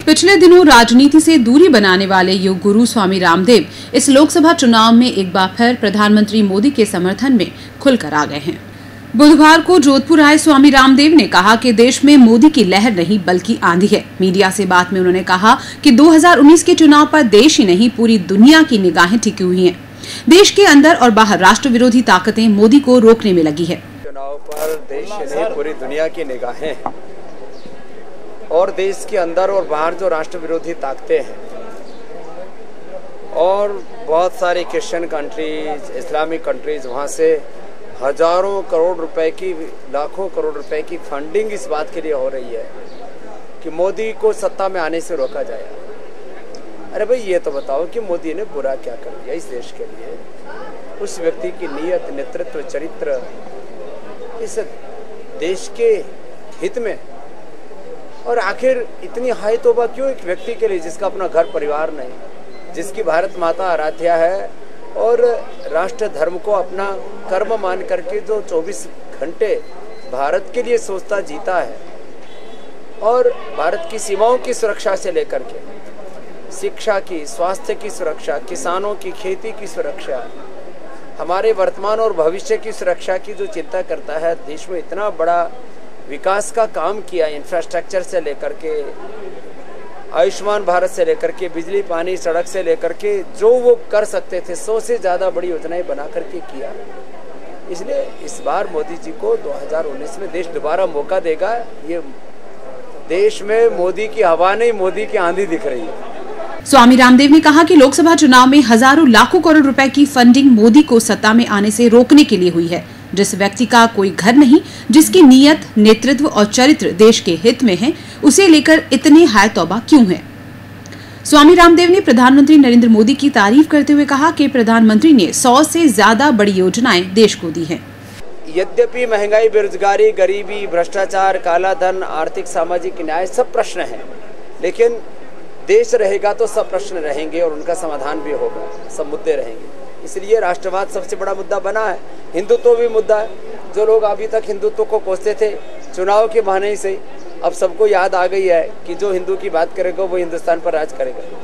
पिछले दिनों राजनीति से दूरी बनाने वाले योग गुरु स्वामी रामदेव इस लोकसभा चुनाव में एक बार फिर प्रधानमंत्री मोदी के समर्थन में खुलकर आ गए हैं। बुधवार को जोधपुर आए स्वामी रामदेव ने कहा कि देश में मोदी की लहर नहीं बल्कि आंधी है। मीडिया से बात में उन्होंने कहा कि 2019 के चुनाव पर देश ही नहीं पूरी दुनिया की निगाहें टिकी हुई हैं। देश के अंदर और बाहर राष्ट्र विरोधी ताकतें मोदी को रोकने में लगी है। चुनाव पर देश ही नहीं पूरी दुनिया की निगाहें और देश के अंदर और बाहर जो राष्ट्र विरोधी ताकतें हैं और बहुत सारी क्रिश्चियन कंट्रीज, इस्लामिक कंट्रीज, वहाँ से हजारों करोड़ रुपए की, लाखों करोड़ रुपए की फंडिंग इस बात के लिए हो रही है कि मोदी को सत्ता में आने से रोका जाए। अरे भाई, ये तो बताओ कि मोदी ने बुरा क्या कर दिया इस देश के लिए। उस व्यक्ति की नीयत, नेतृत्व, चरित्र इस देश के हित में, और आखिर इतनी हाई तौबा क्यों एक व्यक्ति के लिए जिसका अपना घर परिवार नहीं, जिसकी भारत माता आराध्या है और राष्ट्र धर्म को अपना कर्म मान करके जो 24 घंटे भारत के लिए सोचता जीता है और भारत की सीमाओं की सुरक्षा से लेकर के शिक्षा की, स्वास्थ्य की सुरक्षा, किसानों की, खेती की सुरक्षा, हमारे वर्तमान और भविष्य की सुरक्षा की जो चिंता करता है, देश में इतना बड़ा विकास का काम किया, इंफ्रास्ट्रक्चर से लेकर के आयुष्मान भारत से लेकर के बिजली, पानी, सड़क से लेकर के जो वो कर सकते थे 100 से ज़्यादा बड़ी योजनाएं बना करके किया। इसलिए इस बार मोदी जी को 2019 में देश दोबारा मौका देगा। ये देश में मोदी की हवा नहीं, मोदी की आंधी दिख रही है। स्वामी रामदेव ने कहा कि लोकसभा चुनाव में हजारों लाखों करोड़ रुपए की फंडिंग मोदी को सत्ता में आने से रोकने के लिए हुई है। जिस व्यक्ति का कोई घर नहीं, जिसकी नीयत, नेतृत्व और चरित्र देश के हित में है, उसे लेकर इतनी हाय तौबा क्यों है। स्वामी रामदेव ने प्रधानमंत्री नरेंद्र मोदी की तारीफ करते हुए कहा कि प्रधानमंत्री ने 100 से ज्यादा बड़ी योजनाएं देश को दी हैं। यद्यपि महंगाई, बेरोजगारी, गरीबी, भ्रष्टाचार, काला धन, आर्थिक सामाजिक न्याय सब प्रश्न हैं, लेकिन देश रहेगा तो सब प्रश्न रहेंगे और उनका समाधान भी होगा, सब मुद्दे रहेंगे। इसलिए राष्ट्रवाद सबसे बड़ा मुद्दा बना है, हिंदुत्व भी मुद्दा है। जो लोग अभी तक हिंदुत्व को कोसते थे चुनाव के बहाने से, अब सबको याद आ गई है कि जो हिंदू की बात करेगा वो हिंदुस्तान पर राज करेगा।